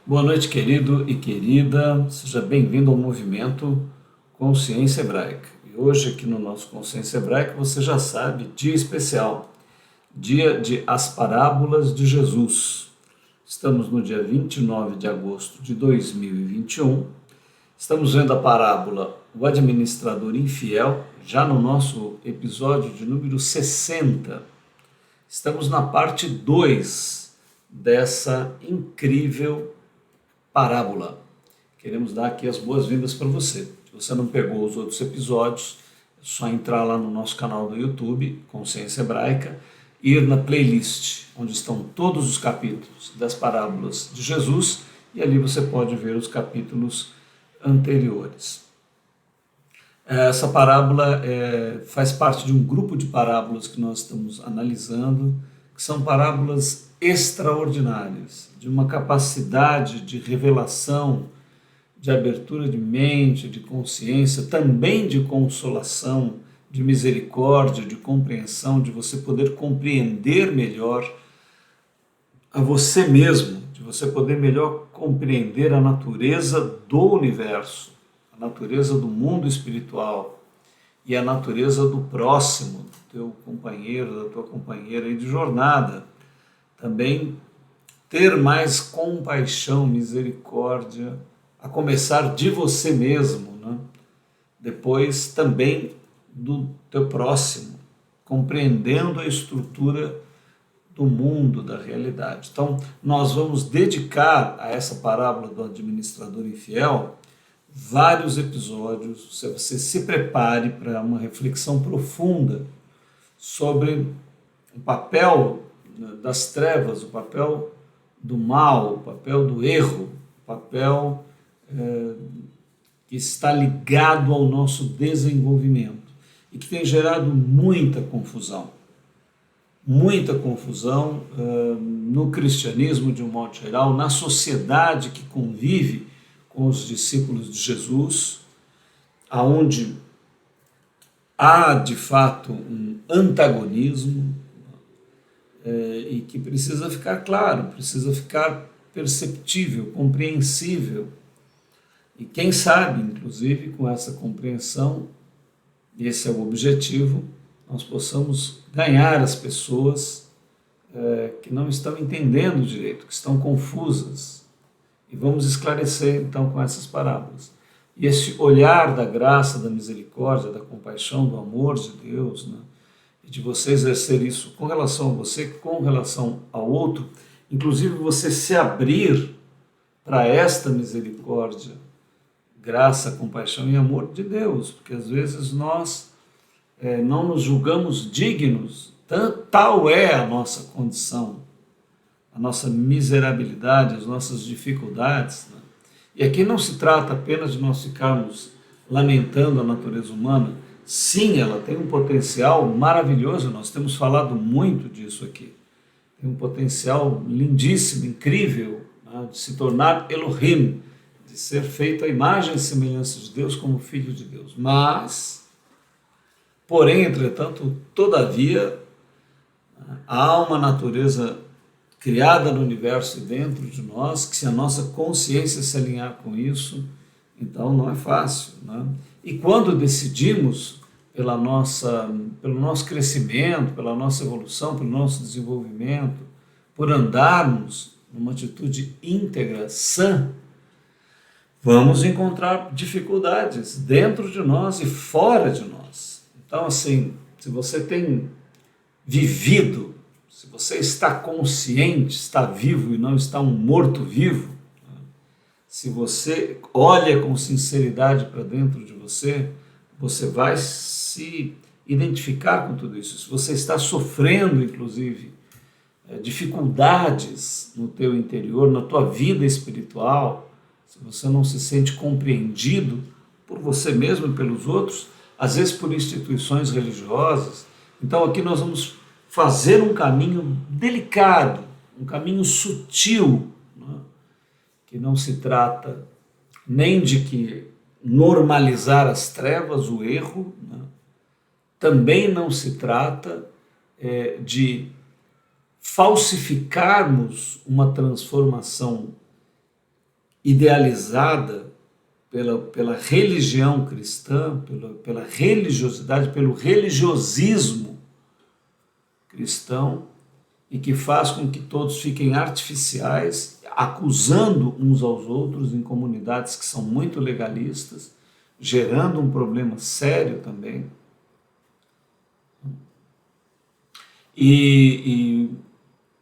Boa noite, querido e querida. Seja bem-vindo ao movimento Consciência Hebraica. E hoje, aqui no nosso Consciência Hebraica, você já sabe, dia especial, dia de As Parábolas de Jesus. Estamos no dia 29 de agosto de 2021. Estamos vendo a parábola O Administrador Infiel, já no nosso episódio de número 60. Estamos na parte 2 dessa incrível parábola. Queremos dar aqui as boas-vindas para você. Se você não pegou os outros episódios, é só entrar lá no nosso canal do YouTube, Consciência Hebraica, ir na playlist, onde estão todos os capítulos das parábolas de Jesus, e ali você pode ver os capítulos anteriores. Essa parábola faz parte de um grupo de parábolas que nós estamos analisando, que são parábolas extraordinárias, de uma capacidade de revelação, de abertura de mente, de consciência, também de consolação, de misericórdia, de compreensão, de você poder compreender melhor a você mesmo, de você poder melhor compreender a natureza do universo, a natureza do mundo espiritual e a natureza do próximo, do teu companheiro, da tua companheira aí de jornada. Também ter mais compaixão, misericórdia, a começar de você mesmo, né? Depois também do teu próximo, compreendendo a estrutura do mundo, da realidade. Então, nós vamos dedicar a essa parábola do administrador infiel vários episódios. Você se prepare para uma reflexão profunda sobre o papel das trevas, o papel do mal, o papel do erro, o papel que está ligado ao nosso desenvolvimento e que tem gerado muita confusão no cristianismo de um modo geral, na sociedade que convive com os discípulos de Jesus, aonde há de fato um antagonismo e que precisa ficar claro, precisa ficar perceptível, compreensível. E quem sabe, inclusive, com essa compreensão, e esse é o objetivo, nós possamos ganhar as pessoas que não estão entendendo direito, que estão confusas. E vamos esclarecer, então, com essas parábolas. E esse olhar da graça, da misericórdia, da compaixão, do amor de Deus, né? E de você exercer isso com relação a você, com relação ao outro, inclusive você se abrir para esta misericórdia, graça, compaixão e amor de Deus, porque às vezes nós não nos julgamos dignos, tal é a nossa condição, a nossa miserabilidade, as nossas dificuldades, né? E aqui não se trata apenas de nós ficarmos lamentando a natureza humana. Sim, ela tem um potencial maravilhoso, nós temos falado muito disso aqui. Tem um potencial lindíssimo, incrível, né, de se tornar Elohim, de ser feito à imagem e semelhança de Deus como filho de Deus. Mas, porém, entretanto, todavia, há uma natureza criada no universo e dentro de nós, que se a nossa consciência se alinhar com isso, então não é fácil, né? E quando decidimos pelo nosso crescimento, pela nossa evolução, pelo nosso desenvolvimento, por andarmos numa atitude íntegra, sã, vamos encontrar dificuldades dentro de nós e fora de nós. Então, assim, se você tem vivido, se você está consciente, está vivo e não está um morto-vivo, se você olha com sinceridade para dentro de você, você vai se identificar com tudo isso. Se você está sofrendo, inclusive, dificuldades no teu interior, na tua vida espiritual, se você não se sente compreendido por você mesmo e pelos outros, às vezes por instituições religiosas, então aqui nós vamos fazer um caminho delicado, um caminho sutil, né? Que não se trata nem de que normalizar as trevas, o erro, né? Também não se trata de falsificarmos uma transformação idealizada pela religião cristã, pela religiosidade, pelo religiosismo cristão, e que faz com que todos fiquem artificiais, acusando uns aos outros em comunidades que são muito legalistas, gerando um problema sério também. E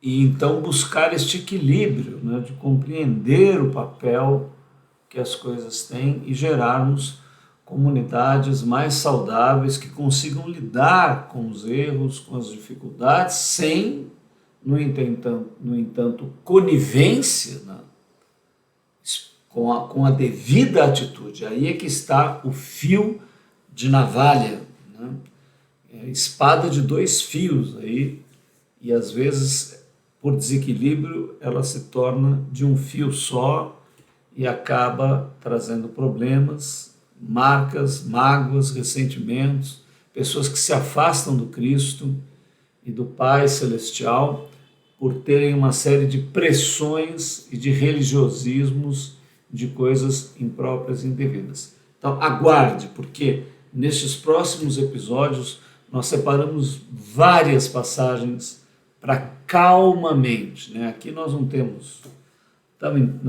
então buscar este equilíbrio, né, de compreender o papel que as coisas têm e gerarmos comunidades mais saudáveis que consigam lidar com os erros, com as dificuldades, sem, no entanto, conivência, né, com a devida atitude. Aí é que está o fio de navalha, né? É espada de dois fios aí, e às vezes, por desequilíbrio, ela se torna de um fio só e acaba trazendo problemas, marcas, mágoas, ressentimentos, pessoas que se afastam do Cristo e do Pai Celestial por terem uma série de pressões e de religiosismos, de coisas impróprias e indevidas. Então, aguarde, porque nestes próximos episódios nós separamos várias passagens para calmamente, né? Aqui nós não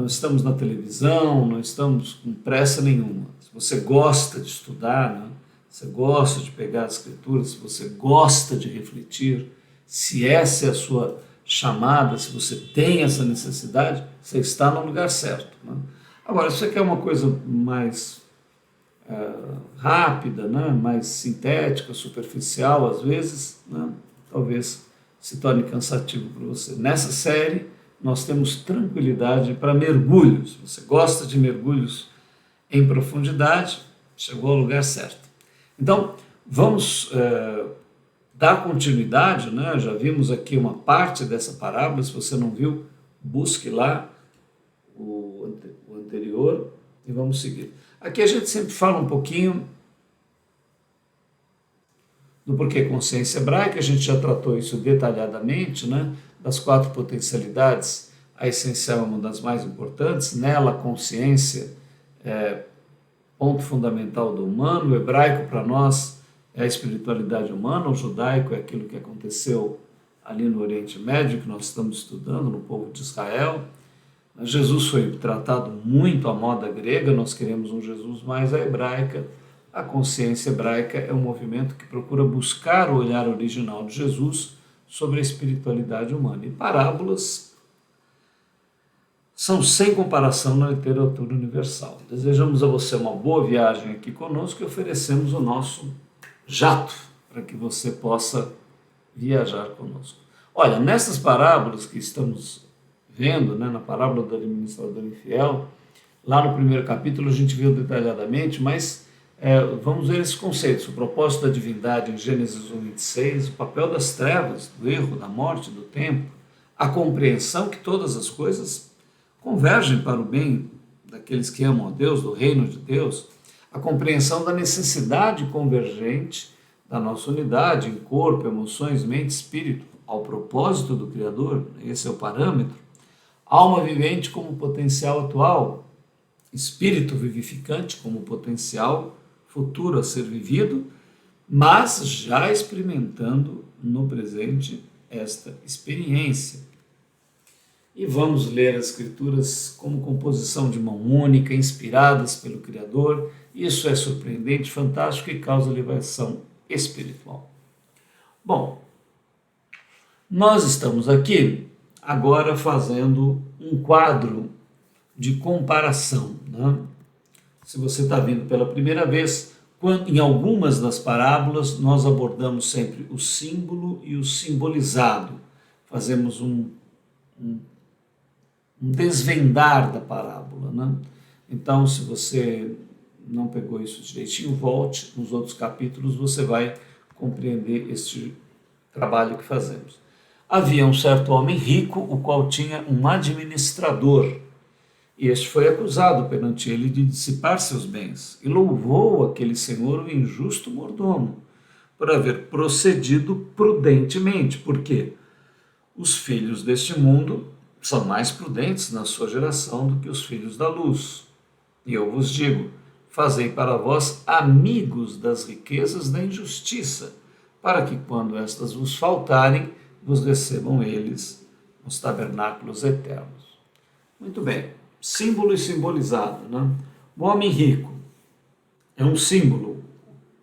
estamos na televisão, não estamos com pressa nenhuma. Se você gosta de estudar, né? Se você gosta de pegar as escrituras, se você gosta de refletir, se essa é a sua chamada, se você tem essa necessidade, você está no lugar certo, né? Agora, se você quer uma coisa mais rápida, né? Mais sintética, superficial, às vezes, né? Talvez se torne cansativo para você. Nessa série, nós temos tranquilidade para mergulhos. Se você gosta de mergulhos em profundidade, chegou ao lugar certo. Então, vamos dar continuidade, né? Já vimos aqui uma parte dessa parábola. Se você não viu, busque lá o anterior e vamos seguir. Aqui a gente sempre fala um pouquinho do porquê consciência hebraica, a gente já tratou isso detalhadamente, né? Das 4 potencialidades, a essencial é uma das mais importantes, nela a consciência é ponto fundamental do humano, o hebraico para nós é a espiritualidade humana, o judaico é aquilo que aconteceu ali no Oriente Médio, que nós estamos estudando, no povo de Israel. Jesus foi tratado muito à moda grega, nós queremos um Jesus mais à hebraica. A consciência hebraica é um movimento que procura buscar o olhar original de Jesus sobre a espiritualidade humana. E parábolas são sem comparação na literatura universal. Desejamos a você uma boa viagem aqui conosco e oferecemos o nosso jato para que você possa viajar conosco. Olha, nessas parábolas que estamos vendo, né, na parábola do administrador infiel, lá no primeiro capítulo a gente viu detalhadamente, mas vamos ver esses conceitos. O propósito da divindade em Gênesis 1:26, o papel das trevas, do erro, da morte, do tempo, a compreensão que todas as coisas convergem para o bem daqueles que amam a Deus, do reino de Deus, a compreensão da necessidade convergente da nossa unidade em corpo, emoções, mente, espírito, ao propósito do Criador, esse é o parâmetro, alma vivente como potencial atual, espírito vivificante como potencial futuro a ser vivido, mas já experimentando no presente esta experiência. E vamos ler as Escrituras como composição de mão única, inspiradas pelo Criador. Isso é surpreendente, fantástico e causa elevação espiritual. Bom, nós estamos aqui agora fazendo um quadro de comparação, né? Se você está vindo pela primeira vez, em algumas das parábolas nós abordamos sempre o símbolo e o simbolizado. Fazemos um desvendar da parábola, né? Então, se você não pegou isso direitinho, volte nos outros capítulos, você vai compreender este trabalho que fazemos. Havia um certo homem rico, o qual tinha um administrador, e este foi acusado perante ele de dissipar seus bens, e louvou aquele senhor o injusto mordomo, por haver procedido prudentemente, porque os filhos deste mundo são mais prudentes na sua geração do que os filhos da luz. E eu vos digo, fazei para vós amigos das riquezas da injustiça, para que quando estas vos faltarem, vos recebam eles nos tabernáculos eternos. Muito bem, símbolo e simbolizado, né? O homem rico é um símbolo.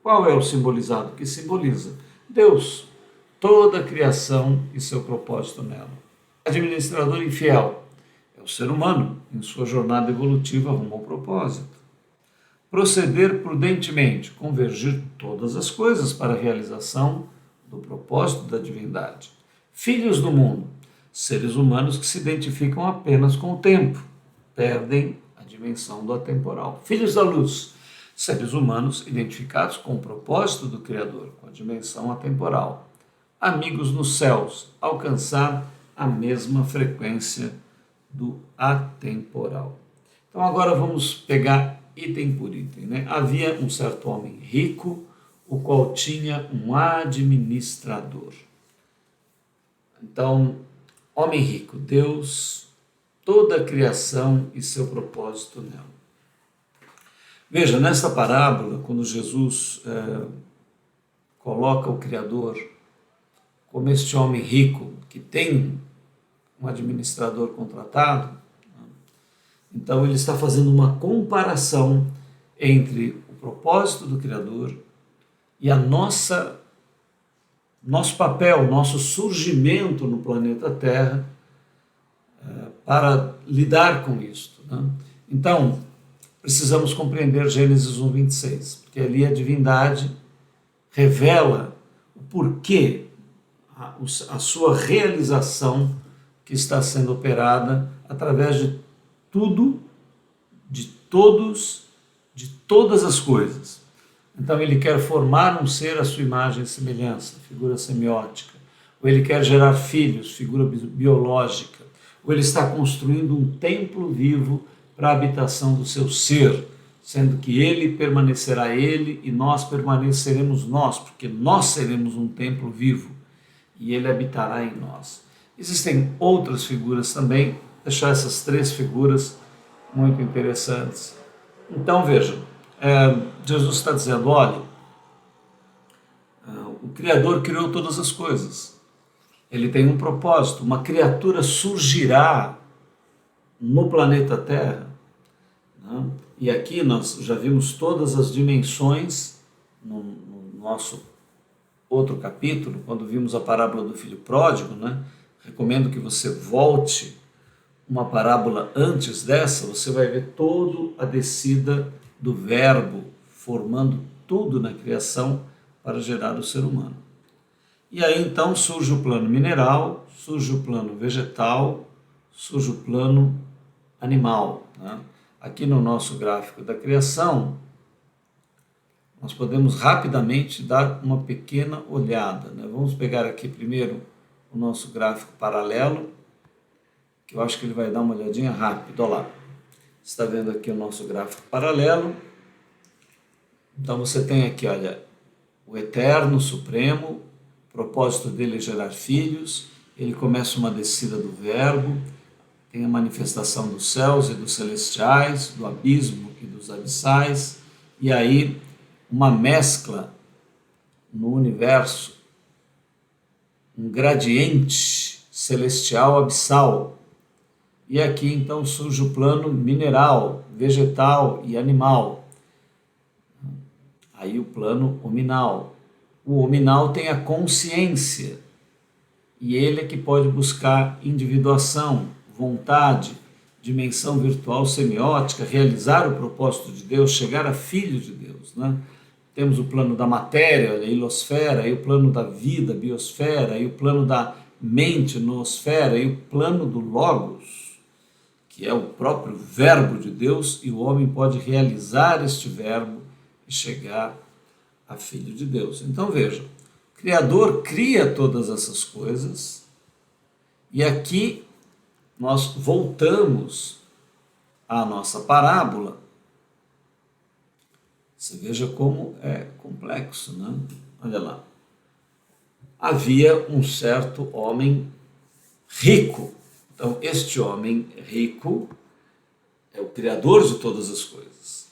Qual é o simbolizado? Que simboliza Deus, toda a criação e seu propósito nela. Administrador infiel é o ser humano em sua jornada evolutiva rumo ao propósito. Proceder prudentemente, convergir todas as coisas para a realização do propósito da divindade. Filhos do mundo, seres humanos que se identificam apenas com o tempo, perdem a dimensão do atemporal. Filhos da luz, seres humanos identificados com o propósito do Criador, com a dimensão atemporal. Amigos nos céus, alcançar a mesma frequência do atemporal. Então agora vamos pegar item por item, né? Havia um certo homem rico, o qual tinha um administrador. Então, homem rico, Deus, toda a criação e seu propósito nela. Veja, nesta parábola, quando Jesus coloca o Criador como este homem rico que tem um administrador contratado, então ele está fazendo uma comparação entre o propósito do Criador e a nosso papel, nosso surgimento no planeta Terra para lidar com isto, né? Então, precisamos compreender Gênesis 1:26, porque ali a divindade revela o porquê, a sua realização que está sendo operada através de tudo, de todos, de todas as coisas. Então ele quer formar um ser à sua imagem e semelhança, figura semiótica. Ou ele quer gerar filhos, figura biológica. Ou ele está construindo um templo vivo para a habitação do seu ser, sendo que ele permanecerá ele e nós permaneceremos nós, porque nós seremos um templo vivo e ele habitará em nós. Existem outras figuras também, deixar essas três figuras muito interessantes. Então vejam, Jesus está dizendo, olha, o Criador criou todas as coisas, ele tem um propósito, uma criatura surgirá no planeta Terra, né? E aqui nós já vimos todas as dimensões no nosso outro capítulo, quando vimos a parábola do filho pródigo, né? Recomendo que você volte uma parábola antes dessa, você vai ver toda a descida do verbo formando tudo na criação para gerar o ser humano. E aí então surge o plano mineral, surge o plano vegetal, surge o plano animal, né? Aqui no nosso gráfico da criação, nós podemos rapidamente dar uma pequena olhada, né? Vamos pegar aqui primeiro o nosso gráfico paralelo, que eu acho que ele vai dar uma olhadinha rápido. Olha lá, está vendo aqui o nosso gráfico paralelo. Então você tem aqui, olha, o Eterno, Supremo, o propósito dele é gerar filhos, ele começa uma descida do verbo, tem a manifestação dos céus e dos celestiais, do abismo e dos abissais, e aí uma mescla no universo, um gradiente celestial abissal. E aqui então surge o plano mineral, vegetal e animal. Aí o plano hominal. O hominal tem a consciência, e ele é que pode buscar individuação, vontade, dimensão virtual semiótica, realizar o propósito de Deus, chegar a filho de Deus, né? Temos o plano da matéria, a ilosfera, aí o plano da vida, a biosfera, aí o plano da mente, noosfera, aí o plano do logos, que é o próprio verbo de Deus, e o homem pode realizar este verbo e chegar a filho de Deus. Então vejam, o Criador cria todas essas coisas, e aqui nós voltamos à nossa parábola. Você veja como é complexo, né? Olha lá. Havia um certo homem rico. Então, este homem rico é o criador de todas as coisas.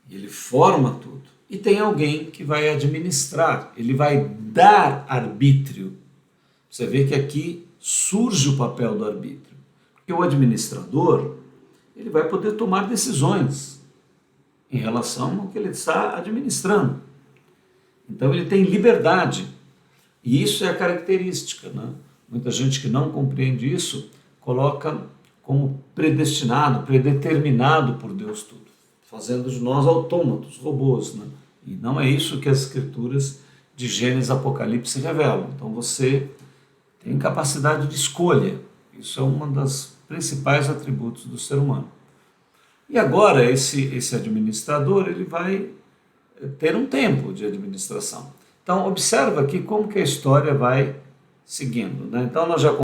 Ele forma tudo. E tem alguém que vai administrar, ele vai dar arbítrio. Você vê que aqui surge o papel do arbítrio. Porque o administrador, ele vai poder tomar decisões em relação ao que ele está administrando. Então ele tem liberdade. E isso é a característica, né? Muita gente que não compreende isso coloca como predestinado, predeterminado por Deus tudo, fazendo de nós autômatos, robôs, né? E não é isso que as escrituras de Gênesis e Apocalipse revelam. Então você tem capacidade de escolha. Isso é um dos principais atributos do ser humano. E agora esse administrador ele vai ter um tempo de administração. Então observa aqui como que a história vai seguindo, né? Então nós já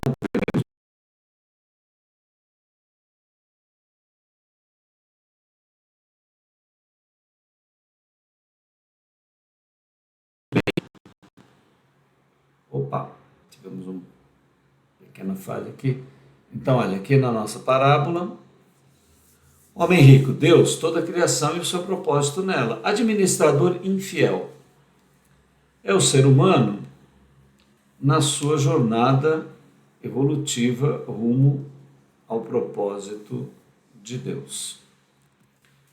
tivemos uma pequena falha aqui. Então olha, aqui na nossa parábola, homem rico, Deus, toda a criação e o seu propósito nela. Administrador infiel. É o ser humano na sua jornada evolutiva rumo ao propósito de Deus.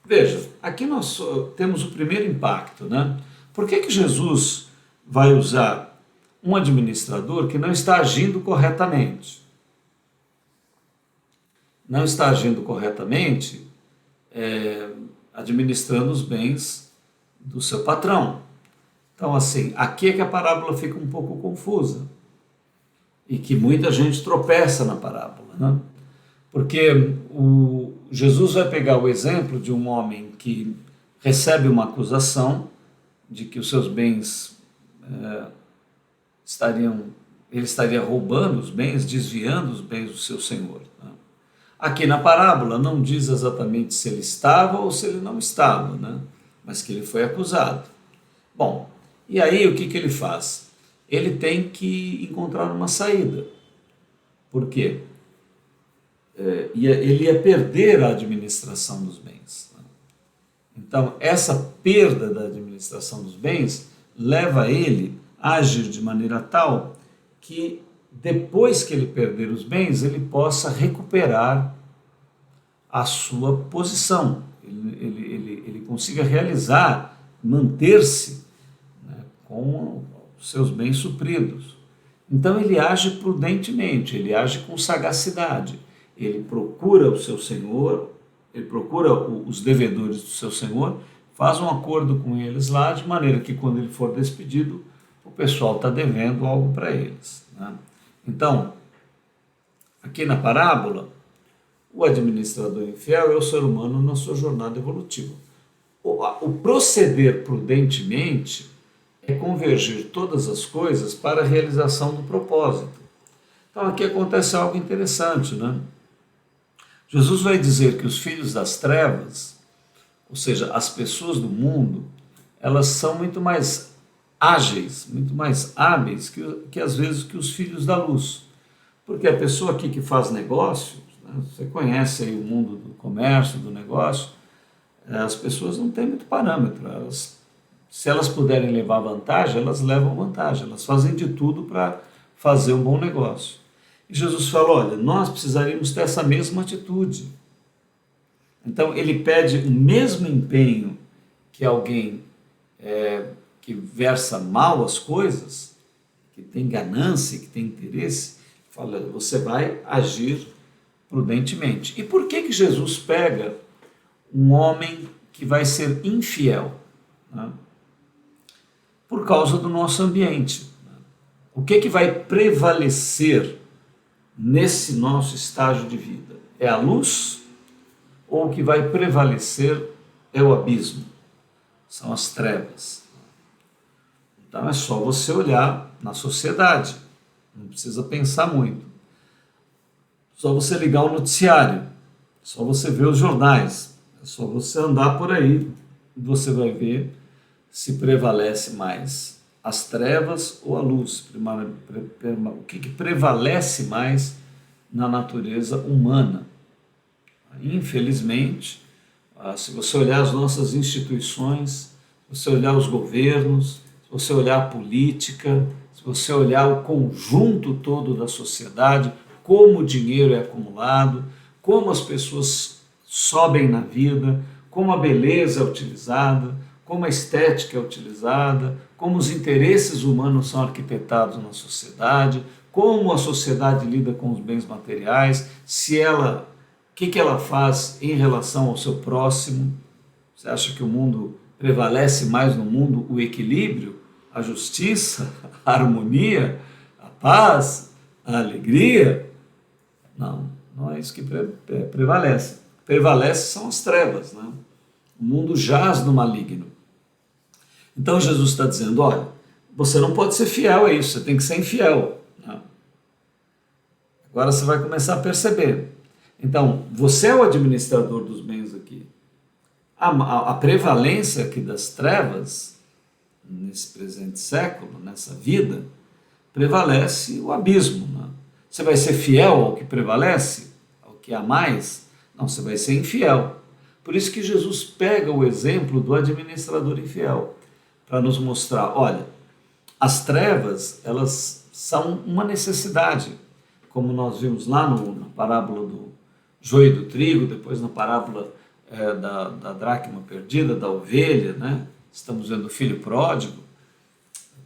Veja, aqui nós temos o primeiro impacto, né? Por que Jesus vai usar um administrador que não está agindo corretamente? Não está agindo corretamente administrando os bens do seu patrão. Então, assim, aqui é que a parábola fica um pouco confusa e que muita gente tropeça na parábola, né? Porque Jesus vai pegar o exemplo de um homem que recebe uma acusação de que os seus bens ele estaria roubando os bens, desviando os bens do seu senhor, né? Aqui na parábola não diz exatamente se ele estava ou se ele não estava, né? Mas que ele foi acusado. Bom, e aí o que ele faz? Ele tem que encontrar uma saída. Por quê? Ele ia perder a administração dos bens, né? Então, essa perda da administração dos bens leva ele a agir de maneira tal que depois que ele perder os bens, ele possa recuperar a sua posição, ele consiga realizar, manter-se, né, com os seus bens supridos. Então ele age prudentemente, ele age com sagacidade, ele procura o seu senhor, ele procura os devedores do seu senhor, faz um acordo com eles lá, de maneira que quando ele for despedido, o pessoal está devendo algo para eles, né? Então, aqui na parábola, o administrador infiel é o ser humano na sua jornada evolutiva. O proceder prudentemente é convergir todas as coisas para a realização do propósito. Então aqui acontece algo interessante, né? Jesus vai dizer que os filhos das trevas, ou seja, as pessoas do mundo, elas são muito mais ágeis, muito mais hábeis que às vezes que os filhos da luz. Porque a pessoa aqui que faz negócio, né, você conhece aí o mundo do comércio, do negócio, as pessoas não têm muito parâmetro. Se elas puderem levar vantagem, elas levam vantagem, elas fazem de tudo para fazer um bom negócio. E Jesus fala, olha, nós precisaríamos ter essa mesma atitude. Então ele pede o mesmo empenho que alguém que versa mal as coisas, que tem ganância, que tem interesse, fala, você vai agir prudentemente. E por que Jesus pega um homem que vai ser infiel, né? Por causa do nosso ambiente, né? O que vai prevalecer nesse nosso estágio de vida? É a luz ou o que vai prevalecer é o abismo? São as trevas. Então é só você olhar na sociedade, não precisa pensar muito. Só você ligar o noticiário, só você ver os jornais, é só você andar por aí e você vai ver se prevalece mais as trevas ou a luz. O que prevalece mais na natureza humana. Infelizmente, se você olhar as nossas instituições, se você olhar os governos, se você olhar a política, se você olhar o conjunto todo da sociedade, como o dinheiro é acumulado, como as pessoas sobem na vida, como a beleza é utilizada, como a estética é utilizada, como os interesses humanos são arquitetados na sociedade, como a sociedade lida com os bens materiais, o que ela faz em relação ao seu próximo. Você acha que o mundo prevalece mais no mundo o equilíbrio, a justiça, a harmonia, a paz, a alegria? Não, não é isso que prevalece. Prevalece são as trevas, né? O mundo jaz no maligno. Então Jesus está dizendo, olha, você não pode ser fiel a isso, você tem que ser infiel. Né? Agora você vai começar a perceber. Então, você é o administrador dos bens aqui. A prevalência aqui das trevas, nesse presente século, nessa vida, prevalece o abismo. Né? Você vai ser fiel ao que prevalece, ao que há mais? Não, você vai ser infiel. Por isso que Jesus pega o exemplo do administrador infiel, para nos mostrar, olha, as trevas, elas são uma necessidade, como nós vimos lá na parábola do joio e do trigo, depois na parábola da dracma perdida, da ovelha, né? Estamos vendo o filho pródigo.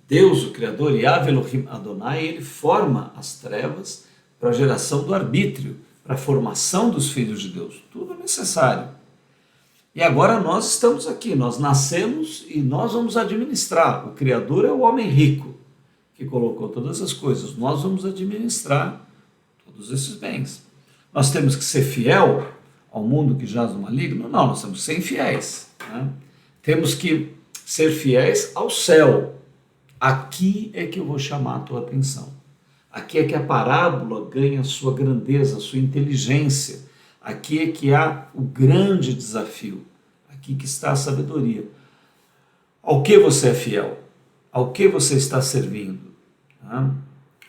Deus, o Criador, Yahvé Elohim Adonai, ele forma as trevas para a geração do arbítrio, para a formação dos filhos de Deus. Tudo necessário. E agora nós estamos aqui, nós nascemos e nós vamos administrar. O Criador é o homem rico, que colocou todas as coisas. Nós vamos administrar todos esses bens. Nós temos que ser fiel ao mundo que jaz no maligno? Não, nós temos que ser infiéis. Né? Temos que ser fiéis ao céu. Aqui é que eu vou chamar a tua atenção. Aqui é que a parábola ganha sua grandeza, sua inteligência. Aqui é que há o grande desafio. Aqui que está a sabedoria. Ao que você é fiel? Ao que você está servindo? Tá?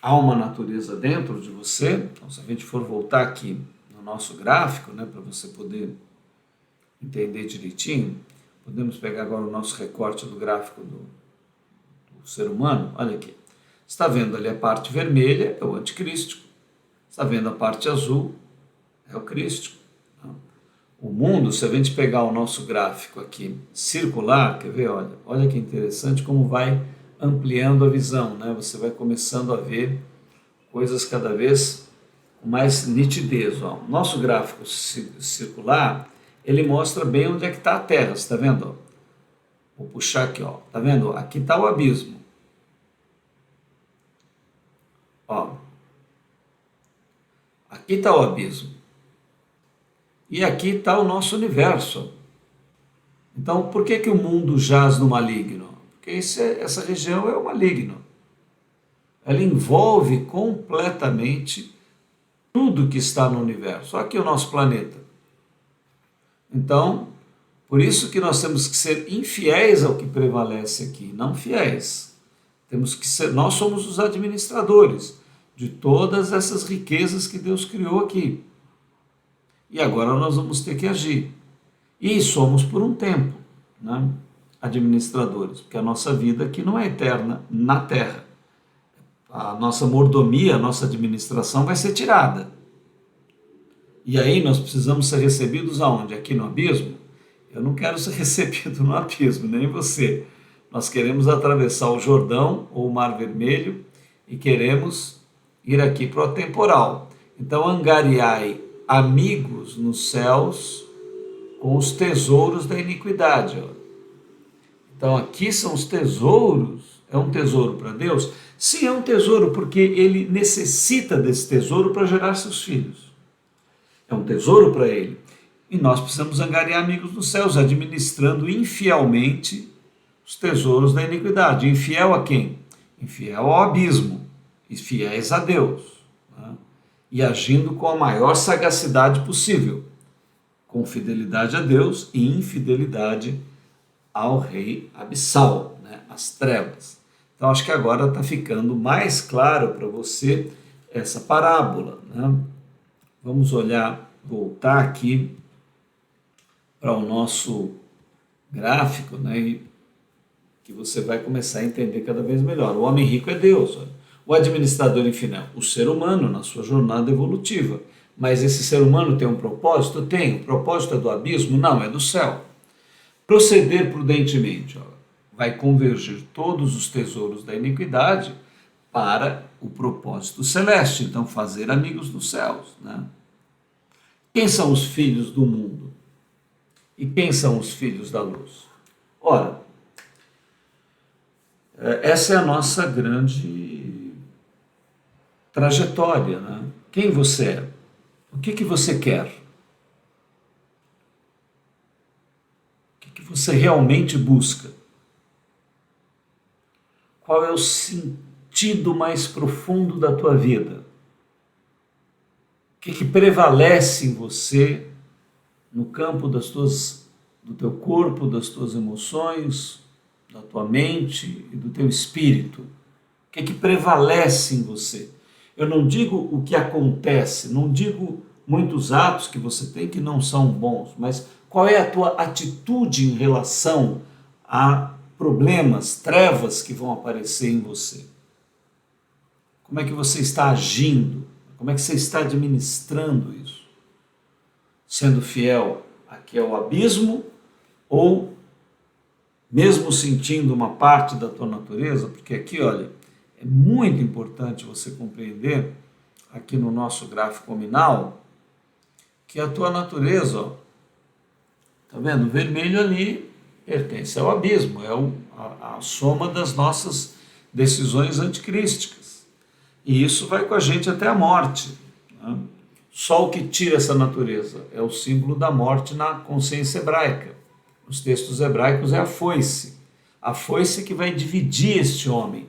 Há uma natureza dentro de você. Então, se a gente for voltar aqui no nosso gráfico, né, para você poder entender direitinho, podemos pegar agora o nosso recorte do gráfico do ser humano. Olha aqui. Está vendo ali a parte vermelha, é o anticristo. Está vendo a parte azul, é o Cristo. O mundo, se a gente pegar o nosso gráfico aqui circular, quer ver? Olha que interessante como vai ampliando a visão, né? Você vai começando a ver coisas cada vez com mais nitidez. Ó. O nosso gráfico circular, ele mostra bem onde é que está a Terra, você está vendo? Vou puxar aqui, ó. Tá vendo? Aqui está o abismo. Ó. Aqui está o abismo. E aqui está o nosso universo. Então, por que o mundo jaz no maligno? Porque essa região é o maligno. Ela envolve completamente tudo que está no universo. Aqui é o nosso planeta. Então, por isso que nós temos que ser infiéis ao que prevalece aqui, não fiéis. Temos que ser, nós somos os administradores de todas essas riquezas que Deus criou aqui. E agora nós vamos ter que agir. E somos por um tempo, né, administradores, porque a nossa vida aqui não é eterna na Terra. A nossa mordomia, a nossa administração vai ser tirada. E aí nós precisamos ser recebidos aonde? Aqui no abismo? Eu não quero ser recebido no abismo, nem você. Nós queremos atravessar o Jordão ou o Mar Vermelho e queremos ir aqui para o temporal. Então, angariai amigos nos céus com os tesouros da iniquidade. Então, aqui são os tesouros. É um tesouro para Deus? Sim, é um tesouro, porque ele necessita desse tesouro para gerar seus filhos. É um tesouro para ele. E nós precisamos angariar amigos nos céus, administrando infielmente os tesouros da iniquidade. Infiel a quem? Infiel ao abismo. Infiéis a Deus. Né? E agindo com a maior sagacidade possível. Com fidelidade a Deus e infidelidade ao rei abissal, né? As trevas. Então, acho que agora está ficando mais claro para você essa parábola, né? vamos voltar aqui para o nosso gráfico, né? E que você vai começar a entender cada vez melhor. O homem rico é Deus. Olha. O administrador infinito, o ser humano na sua jornada evolutiva. Mas esse ser humano tem um propósito? Tem. O propósito é do abismo? Não, é do céu. Proceder prudentemente, ó, vai convergir todos os tesouros da iniquidade para o propósito celeste. Então, fazer amigos dos céus. Né? Quem são os filhos do mundo? E quem são os filhos da luz? Ora, essa é a nossa grande trajetória. Né? Quem você é? O que você quer? O que você realmente busca? Qual é o sentido mais profundo da tua vida? O que prevalece em você no campo do teu corpo, das tuas emoções, da tua mente e do teu espírito? O que prevalece em você? Eu não digo o que acontece, não digo muitos atos que você tem que não são bons, mas qual é a tua atitude em relação a problemas, trevas que vão aparecer em você? Como é que você está agindo? Como é que você está administrando isso? Sendo fiel aqui ao abismo ou mesmo sentindo uma parte da tua natureza? Porque aqui, olha, é muito importante você compreender, aqui no nosso gráfico nominal, que a tua natureza, ó, tá vendo? O vermelho ali pertence ao abismo, é a soma das nossas decisões anticrísticas. E isso vai com a gente até a morte. Né? Só o que tira essa natureza é o símbolo da morte na consciência hebraica. Nos textos hebraicos é a foice. A foice que vai dividir este homem.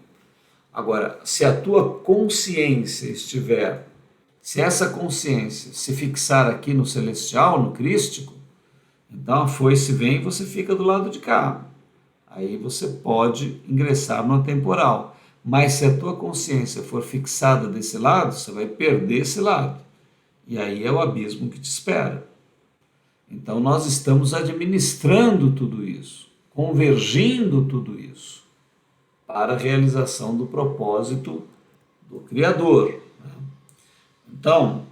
Agora, se a tua consciência estiver, se essa consciência se fixar aqui no celestial, no crístico, então a foice vem e você fica do lado de cá. Aí você pode ingressar no temporal. Mas se a tua consciência for fixada desse lado, você vai perder esse lado. E aí é o abismo que te espera. Então nós estamos administrando tudo isso, convergindo tudo isso para a realização do propósito do Criador. Né? Então,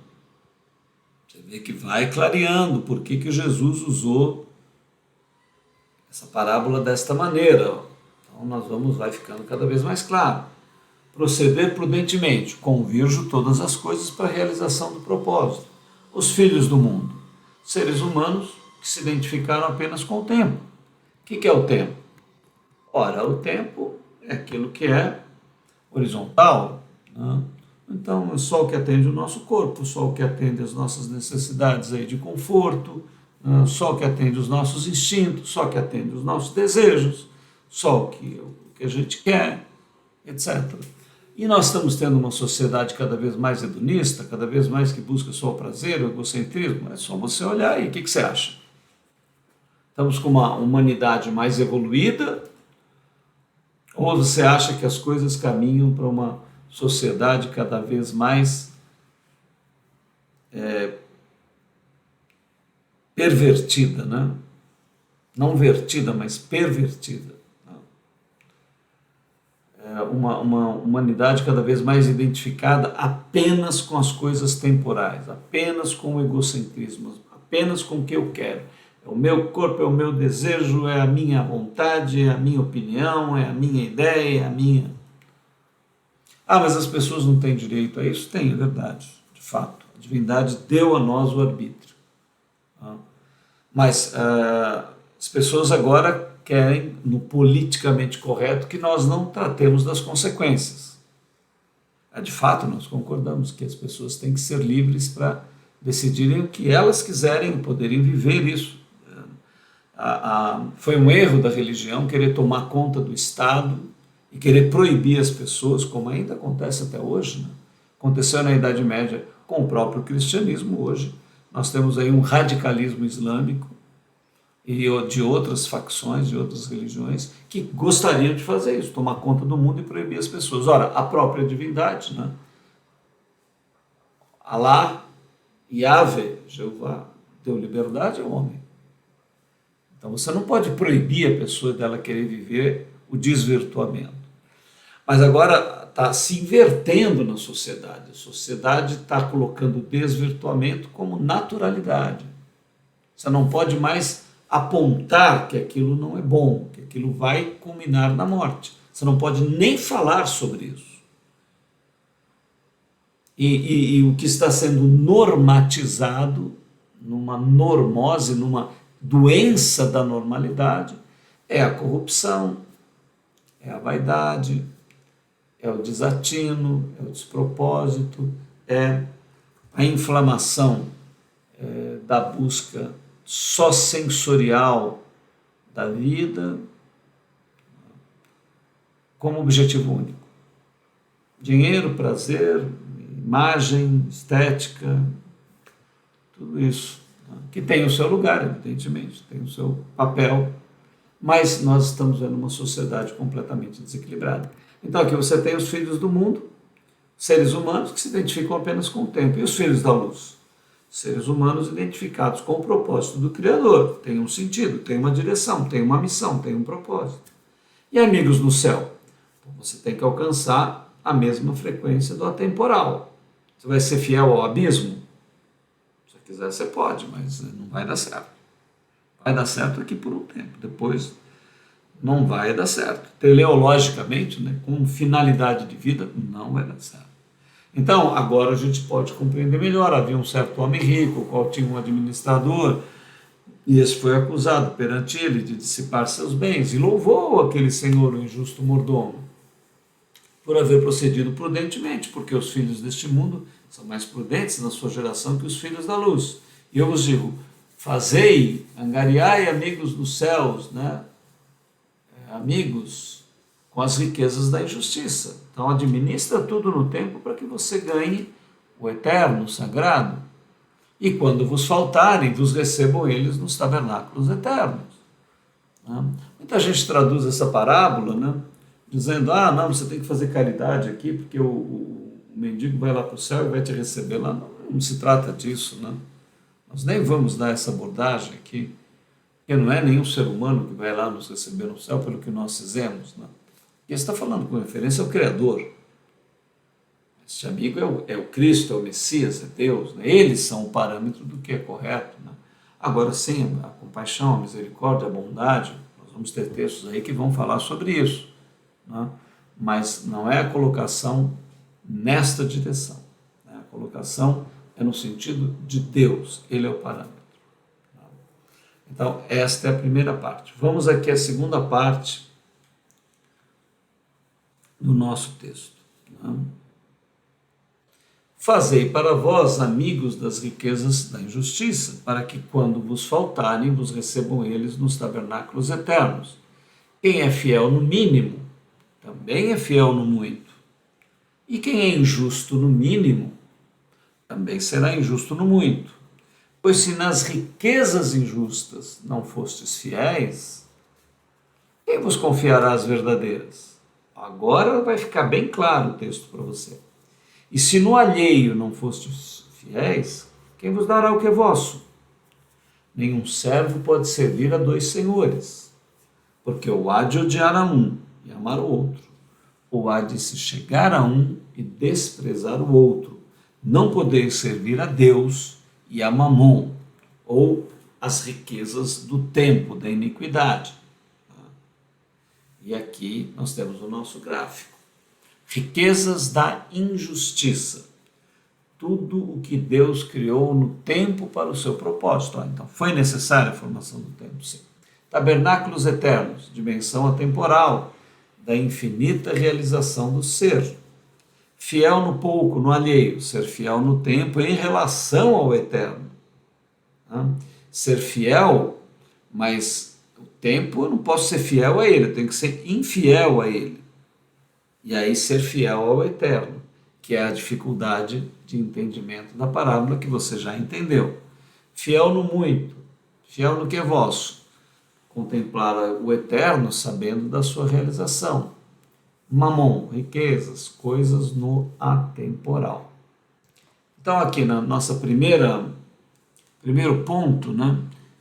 você vê que vai clareando por que Jesus usou essa parábola desta maneira. Então vai ficando cada vez mais claro. Proceder prudentemente, convirjo todas as coisas para a realização do propósito. Os filhos do mundo, seres humanos que se identificaram apenas com o tempo. O que é o tempo? Ora, o tempo é aquilo que é horizontal, né? Então, é só o que atende o nosso corpo, só o que atende as nossas necessidades aí de conforto, né? Só o que atende os nossos instintos, só o que atende os nossos desejos, só o que a gente quer, etc. E nós estamos tendo uma sociedade cada vez mais hedonista, cada vez mais que busca só o prazer, o egocentrismo. É só você olhar aí, o que você acha? Estamos com uma humanidade mais evoluída? Ou você acha que as coisas caminham para uma sociedade cada vez mais pervertida, né? Não vertida, mas pervertida. Uma humanidade cada vez mais identificada apenas com as coisas temporais, apenas com o egocentrismo, apenas com o que eu quero. É o meu corpo, é o meu desejo, é a minha vontade, é a minha opinião, é a minha ideia, é a minha... Ah, mas as pessoas não têm direito a isso? Tem, é verdade, de fato. A divindade deu a nós o arbítrio. Mas as pessoas agora querem, no politicamente correto, que nós não tratemos das consequências. De fato, nós concordamos que as pessoas têm que ser livres para decidirem o que elas quiserem, poderem viver isso. Foi um erro da religião querer tomar conta do Estado e querer proibir as pessoas, como ainda acontece até hoje, né? Aconteceu na Idade Média com o próprio cristianismo. Hoje nós temos aí um radicalismo islâmico e de outras facções, de outras religiões, que gostariam de fazer isso, tomar conta do mundo e proibir as pessoas. Ora, a própria divindade, né? Alá, Yahvé, Jeová, deu liberdade ao homem. Então você não pode proibir a pessoa dela querer viver o desvirtuamento. Mas agora está se invertendo na sociedade. A sociedade está colocando o desvirtuamento como naturalidade. Você não pode mais apontar que aquilo não é bom, que aquilo vai culminar na morte. Você não pode nem falar sobre isso. E o que está sendo normatizado, numa normose, numa doença da normalidade, é a corrupção, é a vaidade, é o desatino, é o despropósito, é a inflamação da busca só sensorial da vida como objetivo único. Dinheiro, prazer, imagem, estética, tudo isso, que tem o seu lugar, evidentemente, tem o seu papel, mas nós estamos vendo uma sociedade completamente desequilibrada. Então aqui você tem os filhos do mundo, seres humanos que se identificam apenas com o tempo, e os filhos da luz, seres humanos identificados com o propósito do Criador, tem um sentido, tem uma direção, tem uma missão, tem um propósito. E amigos no céu, você tem que alcançar a mesma frequência do atemporal. Você vai ser fiel ao abismo? Se você quiser, você pode, mas não vai dar certo. Vai dar certo aqui por um tempo, depois não vai dar certo. Teleologicamente, né, com finalidade de vida, não vai dar certo. Então, agora a gente pode compreender melhor. Havia um certo homem rico, o qual tinha um administrador, e esse foi acusado perante ele de dissipar seus bens, e louvou aquele senhor, o injusto mordomo, por haver procedido prudentemente, porque os filhos deste mundo são mais prudentes na sua geração que os filhos da luz. E eu vos digo, fazei, angariai amigos dos céus, né? Amigos com as riquezas da injustiça. Então administra tudo no tempo para que você ganhe o eterno, o sagrado. E quando vos faltarem, vos recebam eles nos tabernáculos eternos. Né? Muita gente traduz essa parábola, né, dizendo, não, você tem que fazer caridade aqui, porque o mendigo vai lá para o céu e vai te receber lá. Não se trata disso, né? Nós nem vamos dar essa abordagem aqui, porque não é nenhum ser humano que vai lá nos receber no céu pelo que nós fizemos. Né? E ele está falando com referência ao Criador. Este amigo é o Cristo, é o Messias, é Deus. Né? Eles são o parâmetro do que é correto. Né? Agora sim, a compaixão, a misericórdia, a bondade, nós vamos ter textos aí que vão falar sobre isso. Né? Mas não é a colocação nesta direção. Né? A colocação é no sentido de Deus, Ele é o parâmetro. Então, esta é a primeira parte. Vamos aqui à segunda parte do nosso texto. Né? Fazei para vós amigos das riquezas da injustiça, para que quando vos faltarem, vos recebam eles nos tabernáculos eternos. Quem é fiel no mínimo, também é fiel no muito. E quem é injusto no mínimo, também será injusto no muito. Pois se nas riquezas injustas não fostes fiéis, quem vos confiará as verdadeiras? Agora vai ficar bem claro o texto para você. E se no alheio não fostes fiéis, quem vos dará o que é vosso? Nenhum servo pode servir a dois senhores, porque ou há de odiar a um e amar o outro, ou há de se chegar a um e desprezar o outro. Não podeis servir a Deus e a Mamon, ou as riquezas do tempo, da iniquidade. E aqui nós temos o nosso gráfico. Riquezas da injustiça. Tudo o que Deus criou no tempo para o seu propósito. Então, foi necessária a formação do tempo, sim. Tabernáculos eternos, dimensão atemporal, da infinita realização do ser. Fiel no pouco, no alheio, ser fiel no tempo em relação ao eterno. Ser fiel, mas o tempo eu não posso ser fiel a ele, eu tenho que ser infiel a ele. E aí ser fiel ao eterno, que é a dificuldade de entendimento da parábola que você já entendeu. Fiel no muito, fiel no que é vosso. Contemplar o eterno sabendo da sua realização. Mamon, riquezas, coisas no atemporal. Então aqui na nossa primeiro ponto, né?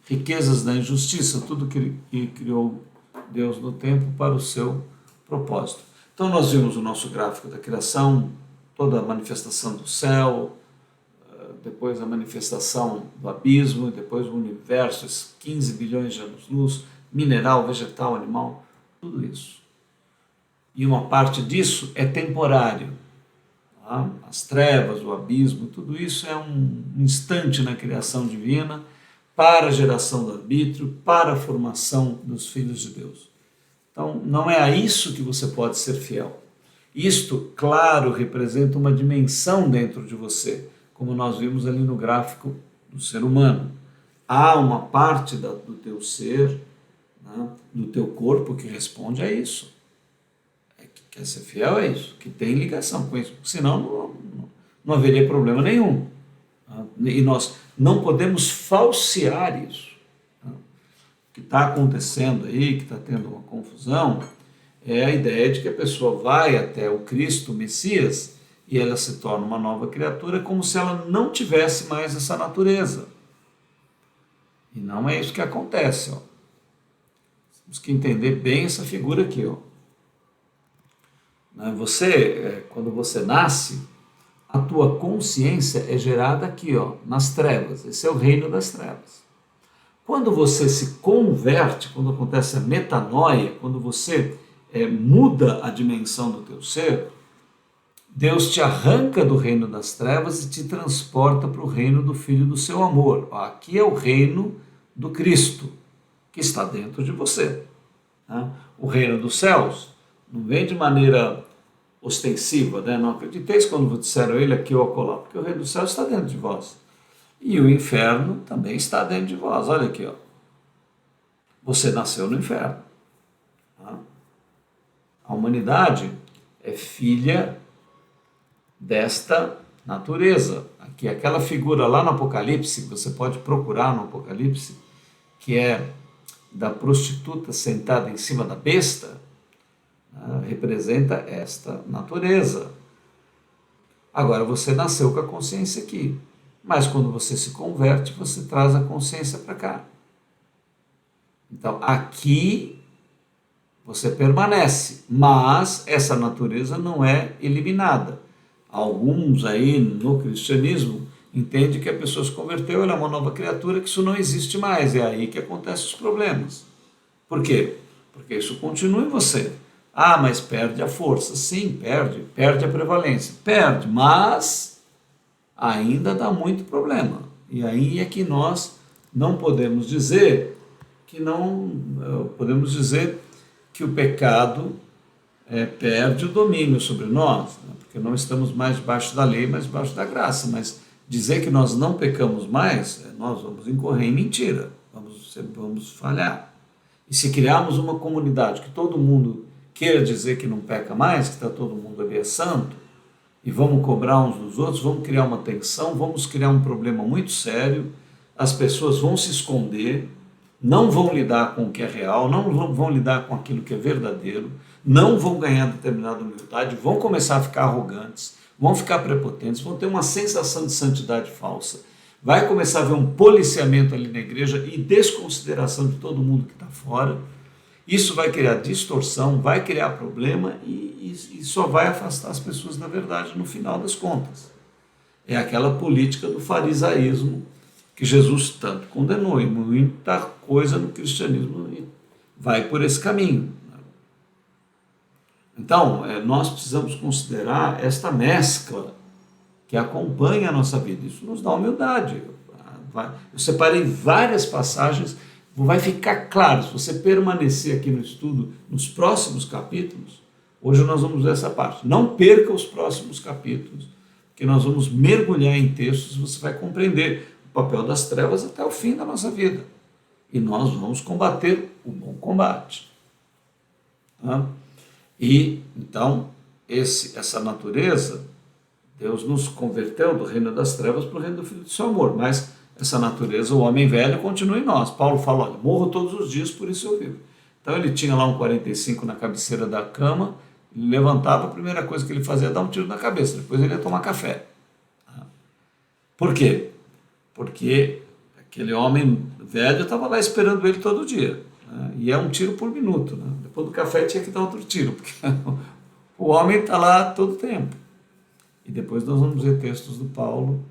Riquezas da injustiça, tudo que criou Deus no tempo para o seu propósito. Então nós vimos o nosso gráfico da criação, toda a manifestação do céu, depois a manifestação do abismo, depois o universo, esses 15 bilhões de anos-luz, mineral, vegetal, animal, tudo isso. E uma parte disso é temporário. Tá? As trevas, o abismo, tudo isso é um instante na criação divina para a geração do arbítrio, para a formação dos filhos de Deus. Então, não é a isso que você pode ser fiel. Isto, claro, representa uma dimensão dentro de você, como nós vimos ali no gráfico do ser humano. Há uma parte do teu ser, né, do teu corpo que responde a isso. Que quer ser fiel a isso, que tem ligação com isso, senão não haveria problema nenhum. Tá? E nós não podemos falsear isso. Tá? O que está acontecendo aí, que está tendo uma confusão, é a ideia de que a pessoa vai até o Cristo, o Messias, e ela se torna uma nova criatura como se ela não tivesse mais essa natureza. E não é isso que acontece. Ó. Temos que entender bem essa figura aqui. Ó. Quando você nasce, a tua consciência é gerada aqui, ó, nas trevas. Esse é o reino das trevas. Quando você se converte, quando acontece a metanoia, quando você muda a dimensão do teu ser, Deus te arranca do reino das trevas e te transporta para o reino do Filho do seu amor. Aqui é o reino do Cristo, que está dentro de você. O reino dos céus não vem de maneira ostensiva, né? Não acrediteis quando disseram ele aqui ou acolá, porque o reino dos céus está dentro de vós. E o inferno também está dentro de vós. Olha aqui, ó. Você nasceu no inferno. A humanidade é filha desta natureza. Aqui, aquela figura lá no Apocalipse, que você pode procurar no Apocalipse, que é da prostituta sentada em cima da besta, representa esta natureza. Agora, você nasceu com a consciência aqui, mas quando você se converte, você traz a consciência para cá. Então, aqui você permanece, mas essa natureza não é eliminada. Alguns aí no cristianismo entendem que a pessoa se converteu, ela é uma nova criatura, que isso não existe mais, é aí que acontecem os problemas. Por quê? Porque isso continua em você. Mas perde a força. Sim, perde a prevalência. Perde, mas ainda dá muito problema. E aí é que nós não podemos dizer que o pecado perde o domínio sobre nós, né? Porque não estamos mais debaixo da lei, mas debaixo da graça. Mas dizer que nós não pecamos mais, nós vamos incorrer em mentira, vamos falhar. E se criarmos uma comunidade que todo mundo queira dizer que não peca mais, que está todo mundo ali santo, e vamos cobrar uns dos outros, vamos criar uma tensão, vamos criar um problema muito sério, as pessoas vão se esconder, não vão lidar com o que é real, não vão lidar com aquilo que é verdadeiro, não vão ganhar determinada humildade, vão começar a ficar arrogantes, vão ficar prepotentes, vão ter uma sensação de santidade falsa, vai começar a haver um policiamento ali na igreja e desconsideração de todo mundo que está fora. Isso vai criar distorção, vai criar problema e só vai afastar as pessoas da verdade no final das contas. É aquela política do farisaísmo que Jesus tanto condenou, e muita coisa no cristianismo vai por esse caminho. Então, nós precisamos considerar esta mescla que acompanha a nossa vida. Isso nos dá humildade. Eu separei várias passagens, vai ficar claro, se você permanecer aqui no estudo, nos próximos capítulos, hoje nós vamos ver essa parte. Não perca os próximos capítulos, porque nós vamos mergulhar em textos, você vai compreender o papel das trevas até o fim da nossa vida. E nós vamos combater o bom combate. Tá? E, então, essa natureza, Deus nos converteu do reino das trevas para o reino do Filho do seu amor, mas essa natureza, o homem velho, continua em nós. Paulo fala, olha, morro todos os dias, por isso eu vivo. Então ele tinha lá um 45 na cabeceira da cama, ele levantava, a primeira coisa que ele fazia era dar um tiro na cabeça, depois ele ia tomar café. Por quê? Porque aquele homem velho estava lá esperando ele todo dia, né? E é um tiro por minuto, né? Depois do café tinha que dar outro tiro, porque o homem está lá todo o tempo. E depois nós vamos ver textos do Paulo,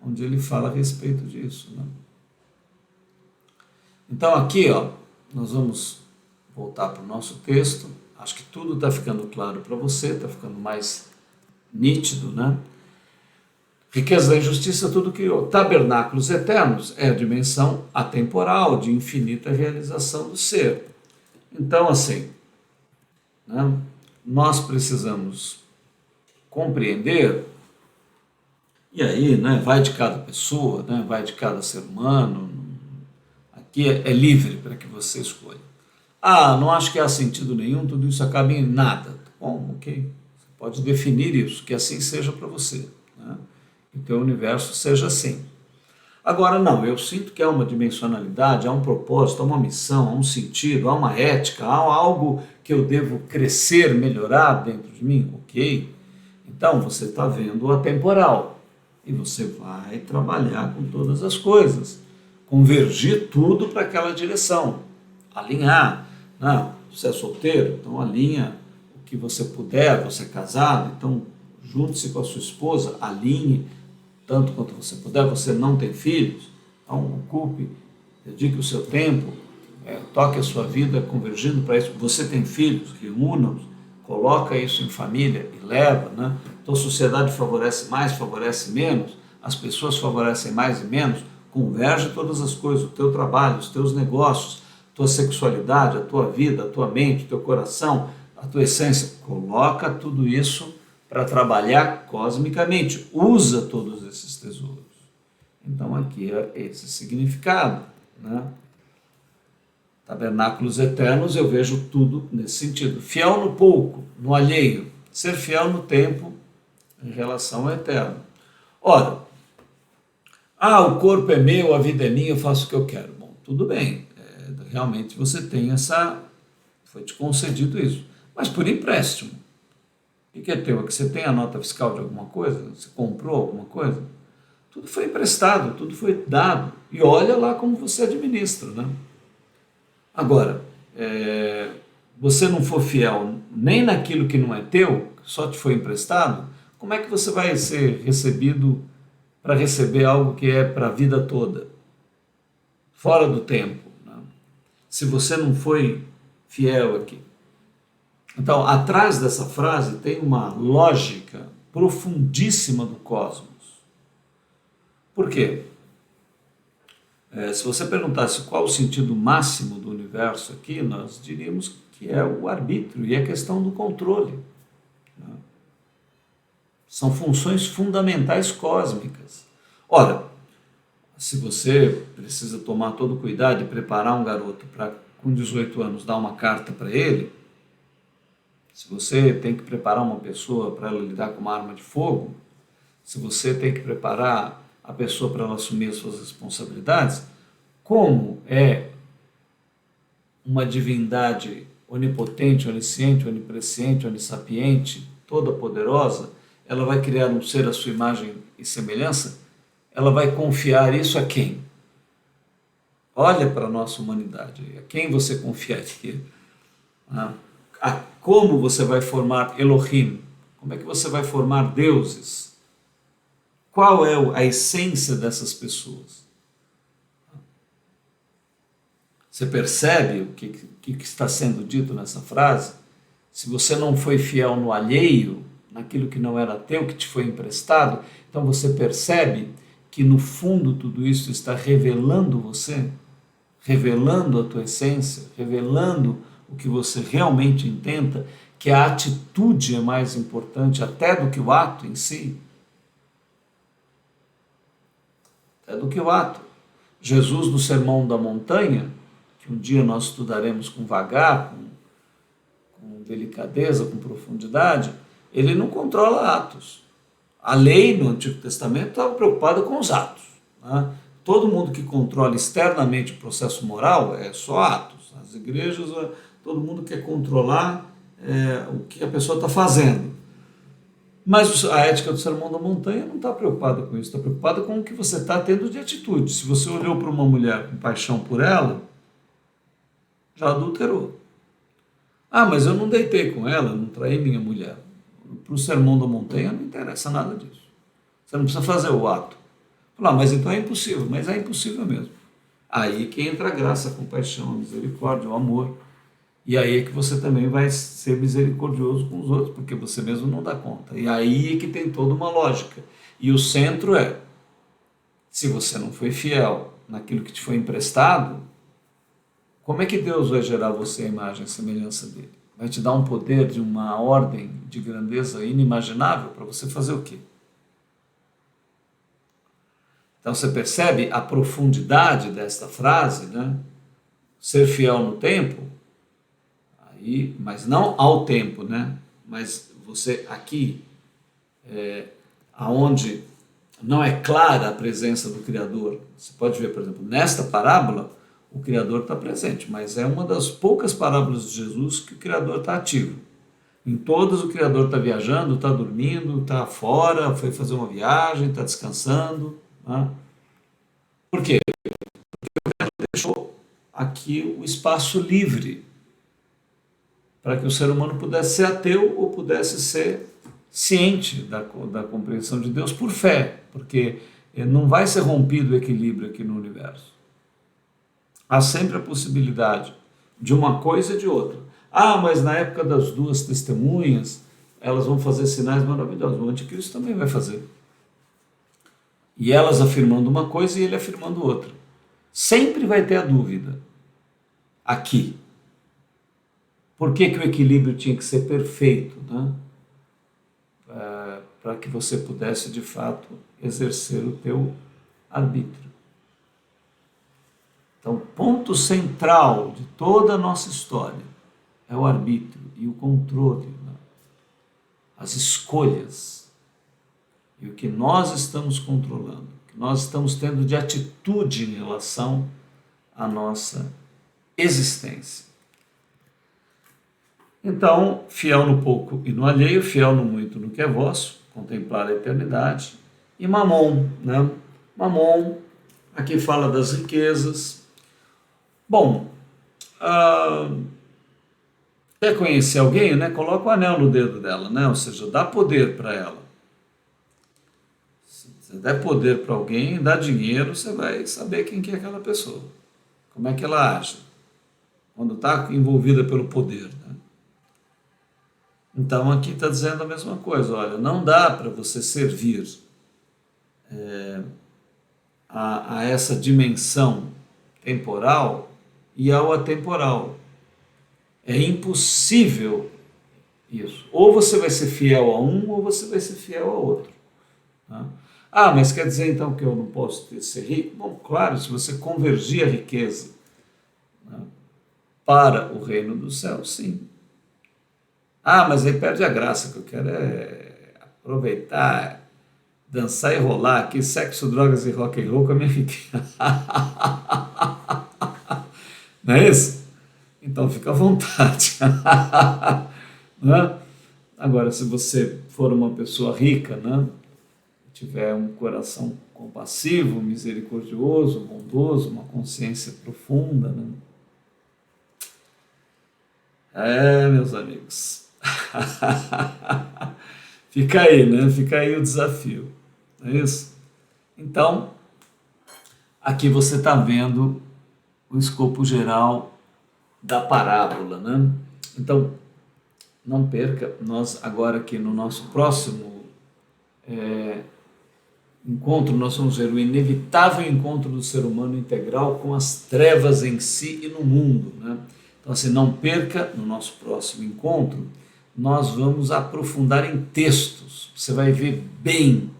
onde ele fala a respeito disso, né? Então aqui, nós vamos voltar para o nosso texto. Acho que tudo está ficando claro para você, está ficando mais nítido, né? Riqueza da injustiça tudo criou. Tabernáculos eternos é a dimensão atemporal, de infinita realização do ser. Então, assim, né, nós precisamos compreender, e aí, né, vai de cada pessoa, né, vai de cada ser humano, aqui é livre para que você escolha. Não acho que há sentido nenhum, tudo isso acaba em nada. Bom, ok, você pode definir isso, que assim seja para você, né? Que o teu universo seja assim. Agora, não, eu sinto que há uma dimensionalidade, há um propósito, há uma missão, há um sentido, há uma ética, há algo que eu devo crescer, melhorar dentro de mim, ok? Então, você está vendo o atemporal e você vai trabalhar com todas as coisas, convergir tudo para aquela direção, alinhar. Não, você é solteiro, então alinha o que você puder, você é casado, então junte-se com a sua esposa, alinhe tanto quanto você puder, você não tem filhos, então ocupe, dedique o seu tempo, toque a sua vida convergindo para isso. Você tem filhos, reúna-os, coloca isso em família e leva, né? Então a sociedade favorece mais, favorece menos, as pessoas favorecem mais e menos, converge todas as coisas, o teu trabalho, os teus negócios, a tua sexualidade, a tua vida, a tua mente, o teu coração, a tua essência, coloca tudo isso para trabalhar cosmicamente, usa todos esses tesouros. Então aqui é esse significado, né? Tabernáculos eternos, eu vejo tudo nesse sentido. Fiel no pouco, no alheio, ser fiel no tempo em relação ao eterno. Ora, o corpo é meu, a vida é minha, eu faço o que eu quero. Bom, tudo bem, realmente você tem foi te concedido isso, mas por empréstimo. O que é teu? É que você tem a nota fiscal de alguma coisa? Você comprou alguma coisa? Tudo foi emprestado, tudo foi dado. E olha lá como você administra, né? Agora, você não for fiel nem naquilo que não é teu, só te foi emprestado, como é que você vai ser recebido para receber algo que é para a vida toda? Fora do tempo, né? Se você não foi fiel aqui. Então, atrás dessa frase tem uma lógica profundíssima do cosmos. Por quê? Se você perguntasse qual o sentido máximo do universo aqui, nós diríamos que é o arbítrio e a questão do controle, né? São funções fundamentais cósmicas. Ora, se você precisa tomar todo cuidado e preparar um garoto para, com 18 anos, dar uma carta para ele, se você tem que preparar uma pessoa para ela lidar com uma arma de fogo, se você tem que preparar a pessoa para ela assumir as suas responsabilidades, como é uma divindade onipotente, onisciente, onipresciente, onissapiente, toda poderosa, ela vai criar um ser à sua imagem e semelhança, ela vai confiar isso a quem? Olha para a nossa humanidade, a quem você confiaria? Como você vai formar Elohim? Como é que você vai formar deuses? Qual é a essência dessas pessoas? Você percebe o que está sendo dito nessa frase? Se você não foi fiel no alheio, naquilo que não era teu, que te foi emprestado, então você percebe que no fundo tudo isso está revelando você, revelando a tua essência, revelando o que você realmente intenta, que a atitude é mais importante até do que o ato em si. Até do que o ato. Jesus, no Sermão da Montanha, que um dia nós estudaremos com vagar, com delicadeza, com profundidade, ele não controla atos. A lei no Antigo Testamento estava preocupada com os atos, né? Todo mundo que controla externamente o processo moral é só atos. As igrejas, todo mundo quer controlar o que a pessoa está fazendo. Mas a ética do Sermão da Montanha não está preocupada com isso, está preocupada com o que você está tendo de atitude. Se você olhou para uma mulher com paixão por ela, já adulterou. Ah, mas eu não deitei com ela, não traí minha mulher. Para o Sermão da Montanha não interessa nada disso. Você não precisa fazer o ato. Falar, mas então é impossível, mas é impossível mesmo. Aí que entra a graça, a compaixão, a misericórdia, o amor. E aí é que você também vai ser misericordioso com os outros, porque você mesmo não dá conta. E aí é que tem toda uma lógica. E o centro é, se você não foi fiel naquilo que te foi emprestado, como é que Deus vai gerar você a imagem e semelhança dele? Vai te dar um poder de uma ordem de grandeza inimaginável para você fazer o quê? Então você percebe a profundidade desta frase, né? Ser fiel no tempo, aí, mas não ao tempo, né? Mas você aqui, aonde não é clara a presença do Criador, você pode ver, por exemplo, nesta parábola, o Criador está presente, mas é uma das poucas parábolas de Jesus que o Criador está ativo. Em todas o Criador está viajando, está dormindo, está fora, foi fazer uma viagem, está descansando. Né? Por quê? Deixou aqui o espaço livre para que o ser humano pudesse ser ateu ou pudesse ser ciente da compreensão de Deus por fé, porque não vai ser rompido o equilíbrio aqui no universo. Há sempre a possibilidade de uma coisa e de outra. Ah, mas na época das duas testemunhas, elas vão fazer sinais maravilhosos. O anticristo também vai fazer. E elas afirmando uma coisa e ele afirmando outra. Sempre vai ter a dúvida. Aqui. Por que o equilíbrio tinha que ser perfeito, né? Para que você pudesse, de fato, exercer o teu arbítrio. Então, o ponto central de toda a nossa história é o arbítrio e o controle, né? As escolhas e o que nós estamos controlando, o que nós estamos tendo de atitude em relação à nossa existência. Então, fiel no pouco e no alheio, fiel no muito no que é vosso, contemplar a eternidade. E Mamon, né? Mamon, aqui fala das riquezas. Bom, quer conhecer alguém, né? Coloca o anel no dedo dela, né? Ou seja, dá poder para ela. Se você der poder para alguém, dá dinheiro, você vai saber quem que é aquela pessoa. Como é que ela age quando está envolvida pelo poder, né? Então aqui está dizendo a mesma coisa, olha, não dá para você servir a essa dimensão temporal e ao atemporal. É impossível isso. Ou você vai ser fiel a um, ou você vai ser fiel a outro. Tá? Ah, mas quer dizer então que eu não posso ser rico? Bom, claro, se você convergir a riqueza, né, para o reino do céu, sim. Ah, mas aí perde a graça, que eu quero é aproveitar, dançar e rolar aqui, sexo, drogas e rock and roll com a minha riqueza. Não é isso? Então fica à vontade. Né? Agora, se você for uma pessoa rica, né, tiver um coração compassivo, misericordioso, bondoso, uma consciência profunda, né? Meus amigos. Fica aí, né? Fica aí o desafio. Não é isso? Então, aqui você está vendo o escopo geral da parábola, né? Então, não perca, nós agora aqui no nosso próximo encontro, nós vamos ver o inevitável encontro do ser humano integral com as trevas em si e no mundo, né? Então, assim, não perca no nosso próximo encontro, nós vamos aprofundar em textos, você vai ver bem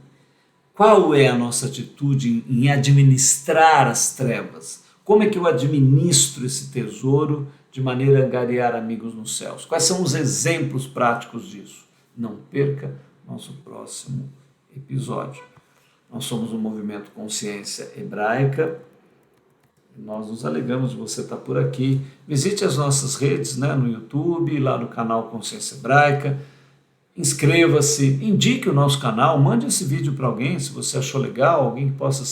qual é a nossa atitude em administrar as trevas, como é que eu administro esse tesouro de maneira a angariar amigos nos céus, quais são os exemplos práticos disso. Não perca nosso próximo episódio. Nós somos um movimento Consciência Hebraica. Nós nos alegramos de você estar por aqui. Visite as nossas redes, né, no YouTube, lá no canal Consciência Hebraica. inscreva-se, indique o nosso canal, mande esse vídeo para alguém, se você achou legal, alguém que possa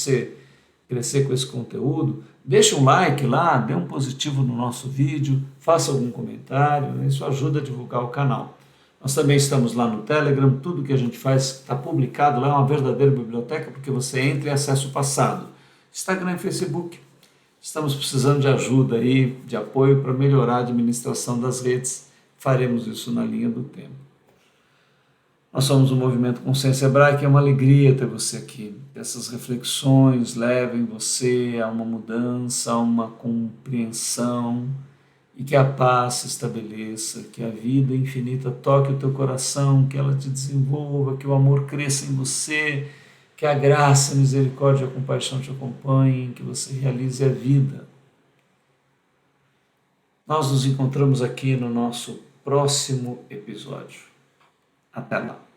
crescer com esse conteúdo. Deixe um like lá, dê um positivo no nosso vídeo, faça algum comentário, né? Isso ajuda a divulgar o canal. Nós também estamos lá no Telegram, tudo que a gente faz está publicado lá, é uma verdadeira biblioteca, porque você entra e acessa o passado. Instagram e Facebook. Estamos precisando de ajuda aí, de apoio para melhorar a administração das redes. Faremos isso na linha do tempo. Nós somos o Movimento Consciência Hebraica, é uma alegria ter você aqui. Que essas reflexões levem você a uma mudança, a uma compreensão, e que a paz se estabeleça, que a vida infinita toque o teu coração, que ela te desenvolva, que o amor cresça em você, que a graça, a misericórdia e a compaixão te acompanhem, que você realize a vida. Nós nos encontramos aqui no nosso próximo episódio. Até lá.